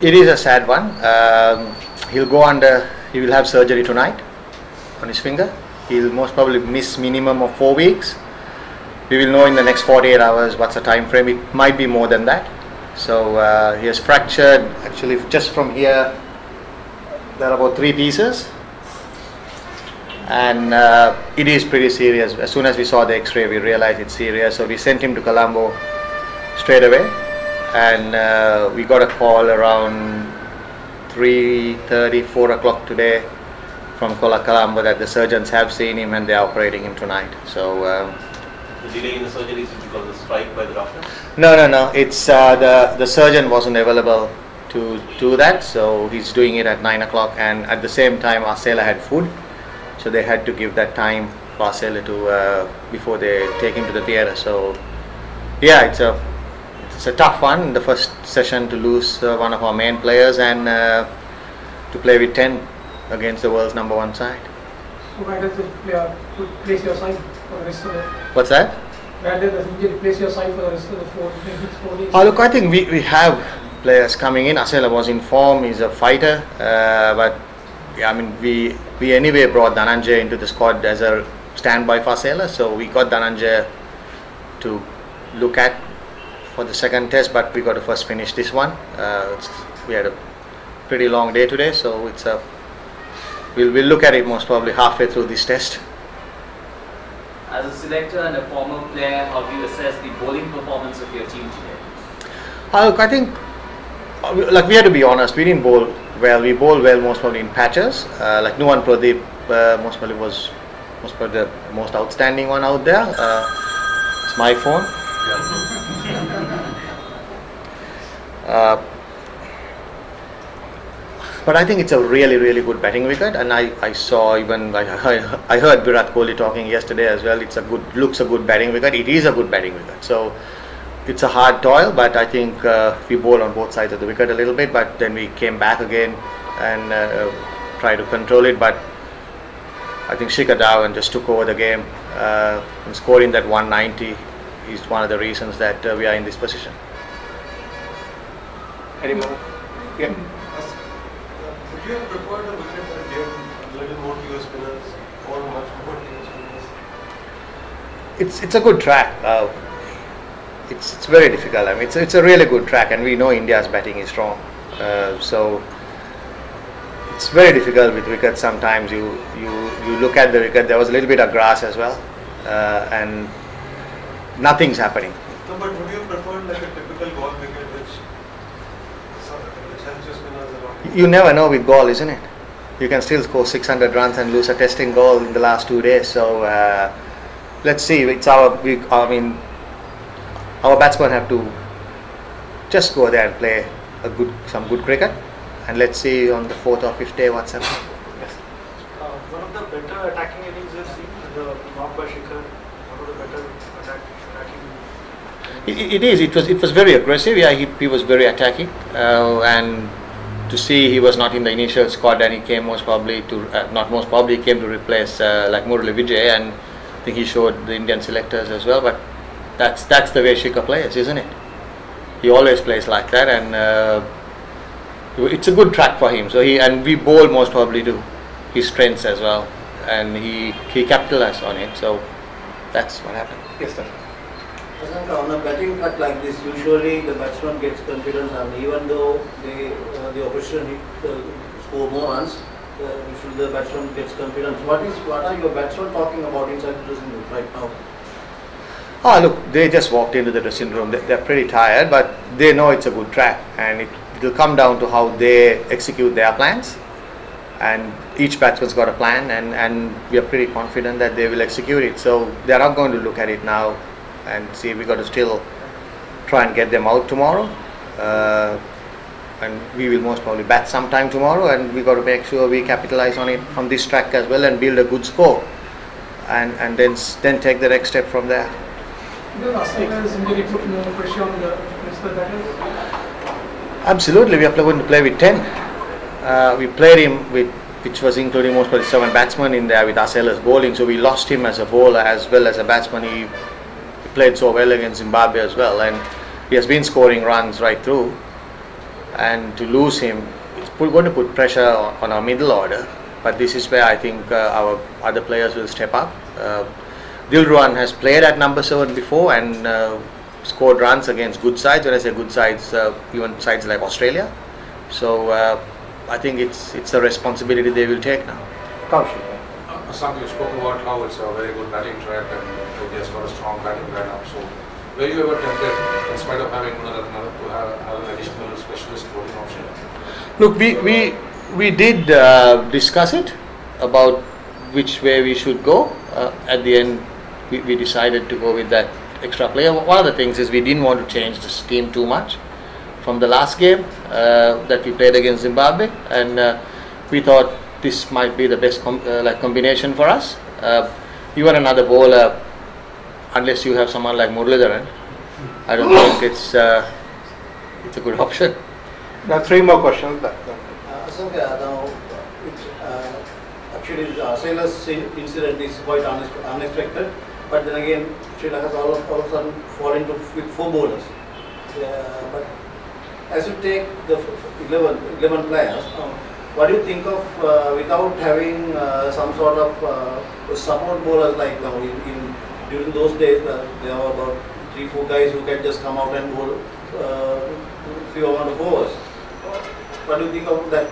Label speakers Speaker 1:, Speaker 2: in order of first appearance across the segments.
Speaker 1: It is a sad one. He will have surgery tonight on his finger. He'll most probably miss minimum of 4 weeks. We will know in the next 48 hours what's the time frame. It might be more than that. So he has fractured, actually just from here, there are about 3 pieces. And it is pretty serious. As soon as we saw the x-ray, we realized it's serious. So we sent him to Colombo straight away. And we got a call around 3:30, 4 o'clock today from Colombo that the surgeons have seen him and they are operating him tonight. So
Speaker 2: the delay in the surgery is because of the strike by the doctor?
Speaker 1: No. It's the surgeon wasn't available to do that, so he's doing it at 9 o'clock. And at the same time, Arcela had food, so they had to give that time for Arcela to before they take him to the theatre. So yeah, it's a tough one. The first session to lose one of our main players and to play with 10 against the world's #1 side.
Speaker 3: So where does the player place your side for the rest of the?
Speaker 1: What's that?
Speaker 3: Where does the injury place your side for the rest of the 4 days?
Speaker 1: Look, I think we have players coming in. Arcela was in form. He's a fighter, but yeah, I mean we anyway brought Dhananjay into the squad as a standby for Arcela. So we got Dhananjay to look at for the second test, but we got to first finish this one. We had a pretty long day today, so it's a we'll look at it most probably halfway through this test.
Speaker 4: As a selector and a former player, how do you assess the bowling performance of your team today?
Speaker 1: Look, I think like we have to be honest, we didn't bowl well. We bowled well most probably in patches. Like Nuwan Pradeep most probably was the most outstanding one out there. It's my phone. But I think it's a really good batting wicket, and I saw even I heard Virat Kohli talking yesterday as well. Looks a good batting wicket. It is a good batting wicket. So it's a hard toil, but I think we bowled on both sides of the wicket a little bit, but then we came back again and tried to control it. But I think Shikhar Dhawan just took over the game and scoring that 190 is one of the reasons that we are in this position. Any more? Yeah.
Speaker 5: Would you have preferred a wicket that gave a little more to your spinners or much more to your spinners?
Speaker 1: It's a good track. It's very difficult. I mean, it's a really good track, and we know India's batting is strong. So it's very difficult with wickets. Sometimes you look at the wicket. There was a little bit of grass as well, and nothing's happening.
Speaker 5: No, but would you have preferred like a typical golf wicket which helps your spinners a lot?
Speaker 1: You never know with Gaul, isn't it? You can still score 600 runs and lose a test in Gaul in the last 2 days. So let's see. It's our batsmen have to just go there and play some good cricket, and let's see on the 4th or 5th day what's happening. Yes.
Speaker 3: One of the better attacking innings we've seen, the knock by Shikhar. One of the better attacking.
Speaker 1: It is. It was very aggressive. Yeah, he was very attacking, and to see he was not in the initial squad and he came he came to replace like Murali Vijay, and I think he showed the Indian selectors as well. But that's the way Shikhar plays, isn't it? He always plays like that, and it's a good track for him. So we bowl most probably to his strengths as well, and he capitalized on it. So that's what happened. Yes, sir.
Speaker 6: On a batting cut like this, usually the batsman gets confidence, and even though the opposition score more runs, usually the batsman gets confidence. What are your batsmen talking about inside the dressing room right now?
Speaker 1: Look, they just walked into the dressing room. They're pretty tired, but they know it's a good track, and it'll come down to how they execute their plans. And each batsman's got a plan, and we are pretty confident that they will execute it. So they're not going to look at it now and see. We got to still try and get them out tomorrow, and we will most probably bat sometime tomorrow, and we got to make sure we capitalize on it on this track as well and build a good score, and then take the next step from there.
Speaker 3: Does Australia's injury put more pressure on the rest of the batters?
Speaker 1: Absolutely, we are going to play with 10. We played him with, which was including most probably 7 batsmen in there with Arcela's bowling, so we lost him as a bowler as well as a batsman. He played so well against Zimbabwe as well, and he has been scoring runs right through. and to lose him, it's going to put pressure on our middle order. But this is where I think our other players will step up. Dilruwan has played at number 7 before and scored runs against good sides. When I say good sides, even sides like Australia. So I think it's a responsibility they will take now.
Speaker 5: Asanka, you spoke about how it's a very good batting track and India has got a strong batting lineup. So, were you ever tempted, in spite of having another to have an additional specialist bowling option?
Speaker 1: Look, we did discuss it about which way we should go. At the end, we decided to go with that extra player. One of the things is we didn't want to change this team too much from the last game that we played against Zimbabwe, and we thought this might be the best combination for us. Even another bowler, unless you have someone like Muralidharan, I don't think it's a good option.
Speaker 7: Now 3 more questions.
Speaker 6: Asanka, now actually the Sailors incident is quite unexpected, but then again Sri Lanka has all of a sudden fallen into with 4 bowlers. But as you take the 11 players, what do you think of without having some sort of support bowlers like during those days there were about 3-4 guys who can just come out and bowl few amount of overs. What do you think of that?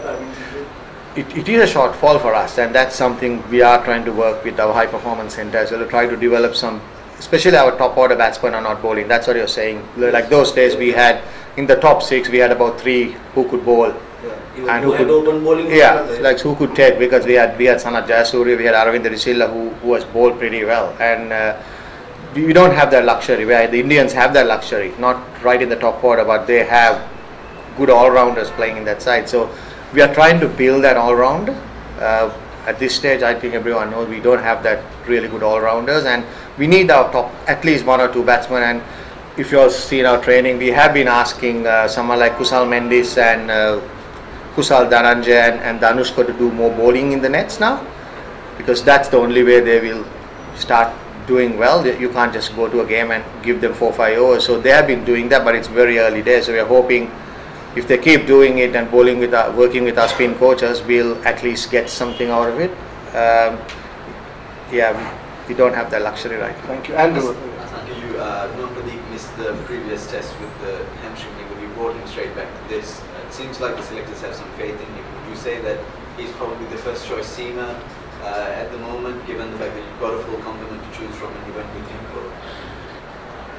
Speaker 1: It is a shortfall for us, and that's something we are trying to work with our high performance centre as well to try to develop some, especially our top order batsmen are not bowling. That's what you're saying. Like those days we had in the top 6 we had about 3 who could bowl.
Speaker 6: Yeah, and who could open bowling.
Speaker 1: Yeah, like who could take, because we had Sanath Jayasuriya, we had Aravind Risilla who was bowled pretty well, and we don't have that luxury. Where the Indians have that luxury, not right in the top order, but they have good all-rounders playing in that side. So we are trying to build that all-round. At this stage, I think everyone knows we don't have that really good all-rounders, and we need our top, at least 1 or 2 batsmen. And if you all seen our training, we have been asking someone like Kusal Mendis and Kusal Dhananjay and Danushka to do more bowling in the nets now, because that's the only way they will start doing well. You can't just go to a game and give them 4-5 overs. So they have been doing that, but it's very early days. So we are hoping if they keep doing it and bowling with working with our spin coaches, we'll at least get something out of it. We don't have that luxury right now.
Speaker 7: Thank you. Andrew.
Speaker 8: Asanka, Pradeep missed the previous test with the hamstring knee, but you brought him straight back to this. It seems like the selectors have some faith in him. Would you say that he's probably the first choice seamer at the moment, given the fact that you've got a full complement to choose from and you went with him for?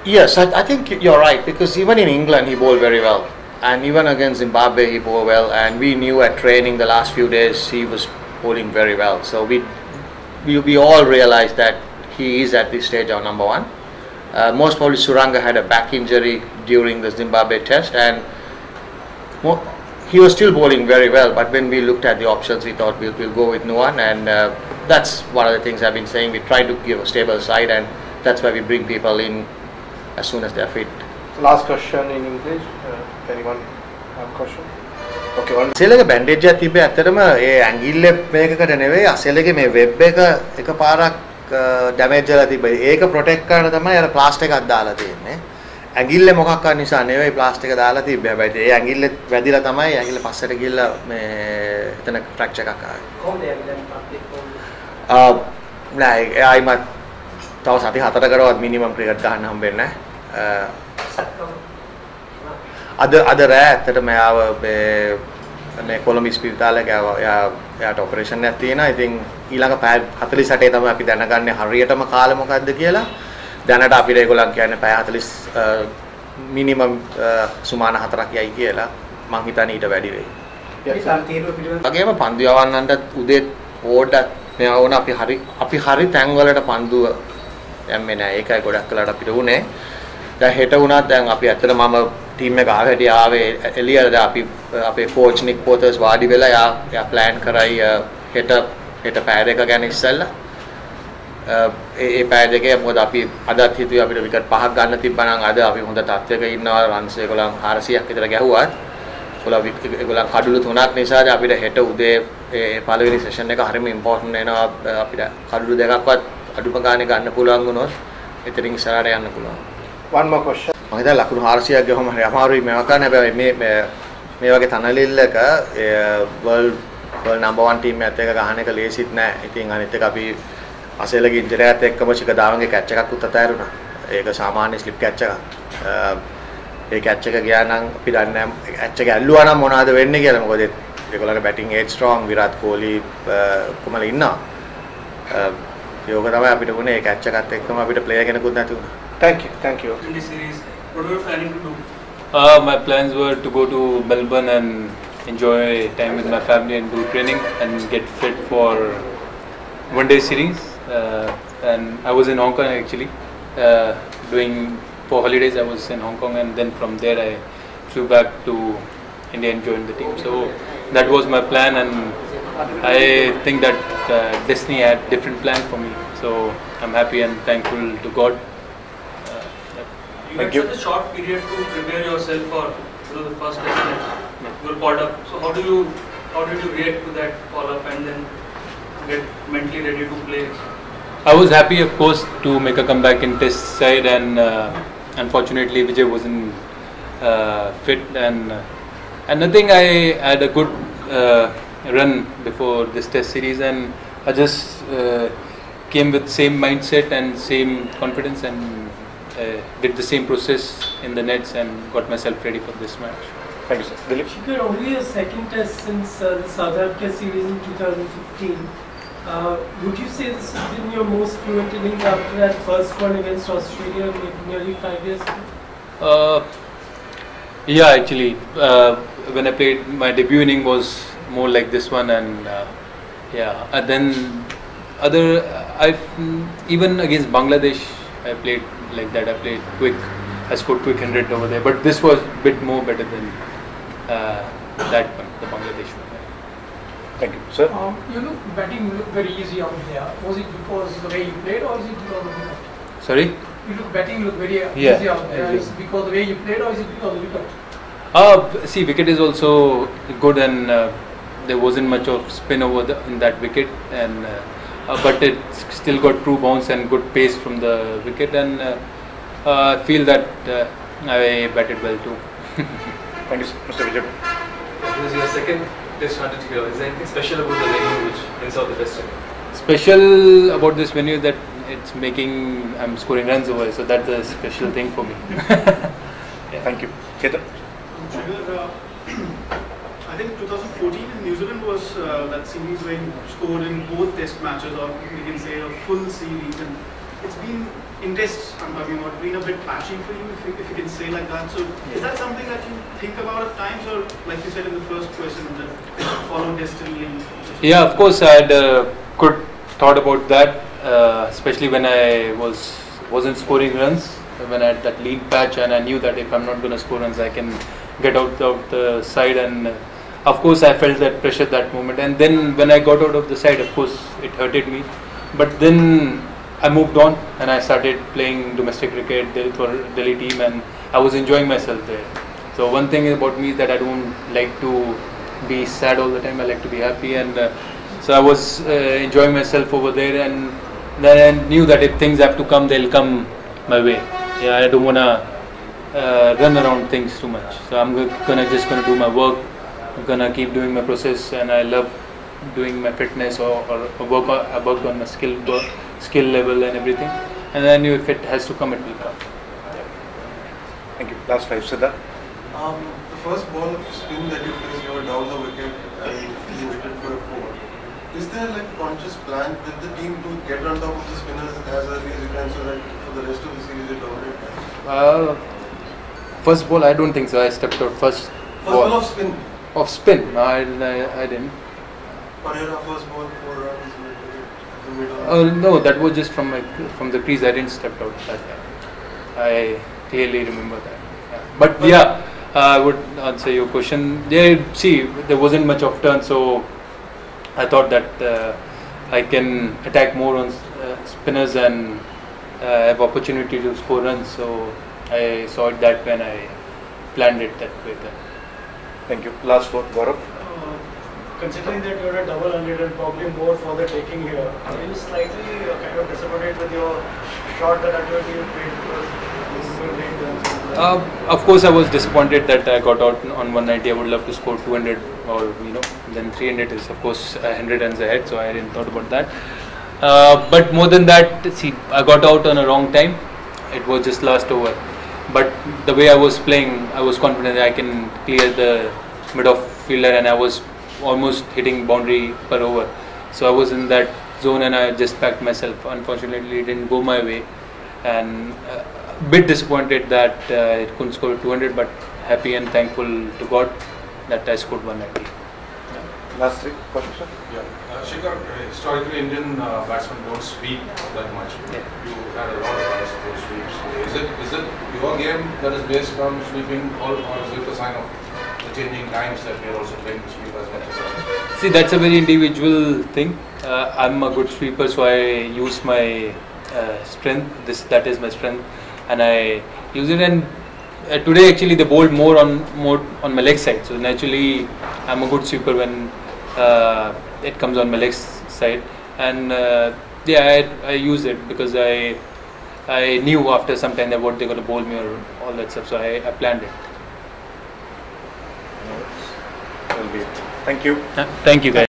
Speaker 1: Yes, I think you're right, because even in England he bowled very well. And even against Zimbabwe he bowled well, and we knew at training the last few days he was bowling very well. So we all realized that he is at this stage our number 1. Most probably Suranga had a back injury during the Zimbabwe test, and he was still bowling very well. But when we looked at the options, we thought we'll go with Nuwan, and that's one of the things I've been saying. We try to give a stable side, and that's why we bring people in as soon as they're fit.
Speaker 7: Last question in English. Anyone have a question? Okay, one.
Speaker 1: අසෙලගේ bandage එකක් තිබ්බේ ඇත්තටම ඒ ඇඟිල්ල මේකකට නෙවෙයි අසෙලගේ මේ web එක එකපාරක් damage වෙලා තිබ්බයි. ඒක ප්‍රොටෙක්ට් කරන්න තමයි අර ප්ලාස්ටික් එකක් දාලා තියෙන්නේ. ඇඟිල්ල මොකක්වත් නිසා නෙවෙයි ප්ලාස්ටික් එක දාලා තිබ්බේ. හැබැයි ඒ ඇඟිල්ල වැදිලා තමයි ඇඟිල්ල පස්සට ගිහිල්ලා මේ එතන ෆ්‍රැක්චර් එකක් ආවේ.
Speaker 3: කොහොමද ඇවිල්ලා
Speaker 1: නෑ ආයිමත් තව සති 4කටවත් මිනිමම් ක්‍රිකට් ගන්න හම්බෙන්නේ නැහැ. අද රෑ ඇත්තටම යාව මේ කොළඹ ස්පිරිතාලේ යාට ඔපරේෂන් එකක් තියෙනවා. ඉතින් ඊළඟ පැය 48 තමයි අපි දැනගන්නේ හරියටම කාලෙ මොකද්ද කියලා. දැනට අපිට ඒගොල්ලන් කියන්නේ පැය 40 මිනිමම් සුමාන 4ක් යයි කියලා. මං හිතන්නේ ඊට වැඩි වෙයි. වගේම පන්දු යවන්නන්ට උදේ ඕඩක් මේවා වුණා. අපි හරි තැන් වලට පන්දුව දැම්මේ නැහැ. ඒකයි ගොඩක් වෙලාට අපිට උනේ. දැන් හෙට වුණත් දැන් අපි ඇත්තට මම ටීම් එක ආවේ එළියට අපි අපේ කෝච් නික් පෝතර්ස් වාඩි වෙලා යා ප්ලෑන් කරයි හෙට පැය 2 ගැන ඉස්සෙල්ලා ඒ පැය 2 මොකද අපි අදත් හිතුවේ අපිට විකට් 5ක් ගන්න තිබ්බා නම් අද අපි හොඳ තත්ත්වයක ඉන්නවා. රන්ස් ඒගොල්ලන් 400ක් විතර ගැහුවත් ඒගොල්ලන් කඩුළු 3ක් නිසාද අපිට හෙට උදේ ඒ පළවෙනි සෙෂන් එක හරිම ඉම්පෝටන්ට් වෙනවා. අපිට කඩුළු 2ක්වත් අඩුම ගානේ ගන්න පුළුවන් වුණොත් එතනින් ඉස්සරහට යන්න පුළුවන්.
Speaker 7: One more question.
Speaker 1: මම හිතා ලකුණු 400ක් ගහම හරි අමාරුයි මේවා කරන්න. හැබැයි මේ මේ වගේ තනලිල්ලක world number 1 team එකත් එක්ක ගහන එක ලේසිත් නෑ. ඉතින් අනිත් එක අපි අසෙලගේ ඉන්ජරියත් එක්කම ශිකදාවන්ගේ කැච් එකකුත් අතෑරුණා. ඒක සාමාන්‍ය ස්ලිප් කැච් එකක්. ඒ කැච් එක ගියා නම් අපි දන්නේ නැහැ කැච් එක ඇල්ලුවා නම් මොනවද වෙන්නේ කියලා. මොකද ඒගොල්ලන්ගේ බැටිං ඒජ් ස්ට්‍රෝං විරාට් කොහ්ලි කොමල ඉන්නවා. ඒක තමයි අපිට වුණේ. ඒ කැච් එකත් එක්කම අපිට ප්ලේයර් කෙනෙකුත් නැති වුණා.
Speaker 7: Thank you.
Speaker 3: In this series, what were you planning to do?
Speaker 9: My plans were to go to Melbourne and enjoy time with my family and do training and get fit for one-day series. And I was in Hong Kong actually, doing for holidays. I was in Hong Kong, and then from there I flew back to India and joined the team. So that was my plan, and I think that destiny had different plan for me. So I'm happy and thankful to God.
Speaker 3: You had such a short period to prepare yourself for the first test match. You were called up. So how did you react to that call up and then get mentally ready to play?
Speaker 9: I was happy, of course, to make a comeback in test side, and unfortunately Vijay wasn't fit, and nothing. I had a good run before this test series, and I just came with same mindset and same confidence, and did the same process in the nets and got myself ready for this match.
Speaker 7: Thank you, sir. Dilip?
Speaker 10: Shikhar, only a second test since the South Africa series in 2015. Would you say this has been your most fluent innings after that first one against Australia nearly 5 years ago?
Speaker 9: Yeah, actually, when I played, my debut inning was more like this one, and yeah, and then even against Bangladesh, I played like that. I played quick. I scored quick 100 over there, but this was a bit more better than that one, the Bangladesh one.
Speaker 7: Thank you, sir.
Speaker 10: Batting looked very easy out there. Was it because the way you played, or is it because of the wicket?
Speaker 9: Sorry?
Speaker 10: Batting looked very easy out there. Is it because of the way you played, or is it because of the wicket?
Speaker 9: See, wicket is also good, and there wasn't much of spin over in that wicket, and but it still got true bounce and good pace from the wicket, and I feel that I batted well too.
Speaker 7: Thank you, Mr. Vijay.
Speaker 11: This is your second test 100 here. Is there anything special about the venue which brings out the best in it?
Speaker 9: Special about this venue that it's I'm scoring runs over, so that's a special thing for me.
Speaker 7: Yeah. Thank you. Ketan?
Speaker 3: Shikhar, I think 2014 in New Zealand was that series where you scored in both test matches, or we can say a full series, and it's been in tests, I'm talking about, been a bit patchy for you, if you can say like that. So is that something that you think about at times, or like you said in the first question, that follow destiny?
Speaker 9: Yeah, of course, I had good thought about that, especially when I wasn't scoring runs, when I had that lead patch, and I knew that if I'm not going to score runs, I can get out of the side, and of course I felt that pressure that moment. And then when I got out of the side, of course it hurted me, but then I moved on and I started playing domestic cricket for Delhi team, and I was enjoying myself there. So one thing about me is that I don't like to be sad all the time. I like to be happy, and so I was enjoying myself over there, and then I knew that if things have to come, they'll come my way. Yeah, I don't wanna run around things too much. So I'm just gonna do my work. I'm gonna keep doing my process, and I love doing my fitness or work. I worked on my skill level and everything, and then if it has to come, it will come.
Speaker 7: Thank you. Last 5, Siddharth.
Speaker 12: The first ball of spin that you faced, you were down the wicket and you waited for a 4. Is there like conscious plan with the team to get on top of the spinners as early as you can, so that for the rest of the series you dominate?
Speaker 9: First ball, I don't think so. I stepped out first
Speaker 12: ball of spin.
Speaker 9: Of spin? No, I didn't.
Speaker 12: Pereira first ball, 4 runs.
Speaker 9: No, that was just from the crease. I didn't step out that time. I clearly remember that. Yeah. But yeah, I would answer your question. Yeah, see, there wasn't much of turn, so I thought that I can attack more on spinners and have opportunity to score runs. So I saw it that way, and I planned it that way then.
Speaker 7: Thank you. Last 4, Gaurav.
Speaker 3: Considering that you're a double-handed and probably more for the taking here, are you slightly kind of disappointed with your shot that you played because this is your late
Speaker 9: Of course, I was disappointed that I got out on 190. I would love to score 200 or then 300 is of course 100 runs ahead. So I didn't thought about that. But more than that, see, I got out on a wrong time. It was just last over. But the way I was playing, I was confident that I can clear the mid-off fielder, and I was almost hitting boundary per over. So I was in that zone and I just packed myself. Unfortunately, it didn't go my way, and a bit disappointed that it couldn't score 200, but happy and thankful to God that I scored 190.
Speaker 7: Last three questions, sir?
Speaker 5: Yeah. Shikhar, historically Indian batsmen don't sweep that much.
Speaker 9: Yeah.
Speaker 5: You had a lot of runs those sweeps. Is it your game that is based on sweeping, or is it a sign of the changing times that we are also playing to sweep as much as others?
Speaker 9: See, that's a very individual thing. I'm a good sweeper, so I use my strength. That is my strength, and I use it. And today, actually, they bowled more on my leg side. So naturally, I'm a good sweeper when it comes on my leg side. And yeah, I use it because I knew after some time that what they're going to bowl me or all that stuff. So I planned it.
Speaker 7: Will be it. Thank you.
Speaker 9: Thank you, guys.